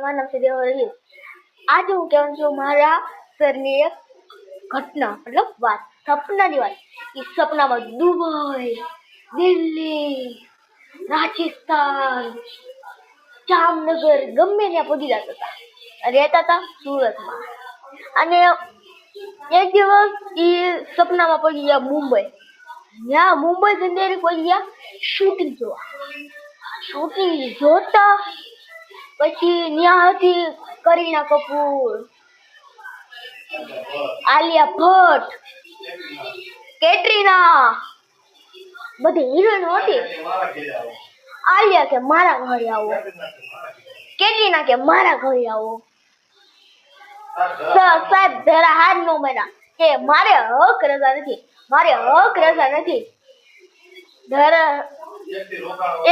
મારું નામ છે દેવહરી। આજે હું કહેવાનું છું મારા સરની એક ઘટના મતલબ વાત, સપનાની વાત। એ સપનામાં દુબઈ, દિલ્હી, રાજસ્થાન, જામનગર ગમે ત્યાં પહોંચી જતા હતા, રહેતા હતા સુરતમાં। અને એક દિવસ એ સપનામાં પહોંચી ગયા મુંબઈ। ત્યાં મુંબઈ અંદર પહોંચી ગયા શૂટિંગ જોવા। શૂટિંગ જોતા પછી ત્યાં હતી કરીના કપૂર, આલિયા ભટ્ટ, કેટરીના, બધી હિરોઈન હતી। આલિયા કે મારા ઘરે આવો, કેટરીના કે મારા ઘરે આવો। સાહેબ જરા હાથ નો મળ્યા કે મારે હક રજા નથી, મારે હક રજા નથી।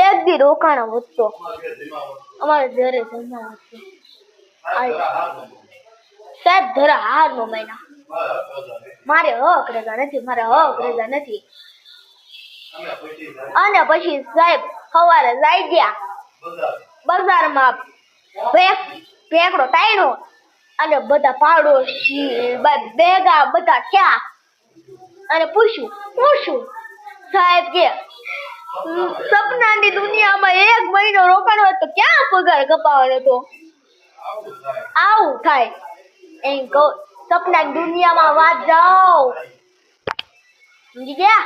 એક દી રોકાણો વધતો અમારે ઘરે જમવા વધતો। સાહેબ જરા હાર નો મહિના મારે હક રજા નથી, મારે હક રજા નથી। અને પછી સાહેબ સવારે જાય ગયા બજારમાં, ભેગડો તાણ્યો અને બધા પાડોશી ભેગા બધા થયા અને પૂછ્યું હું શું? સાહેબ કે સપનાની દુનિયામાં 1 મહિનો રોકાણો હતો, ક્યાં પગાર કપાવાનો હતો? આવું થાય એમ કહો, સપનાની દુનિયામાં વાત જાઓ, સમજી ગયા?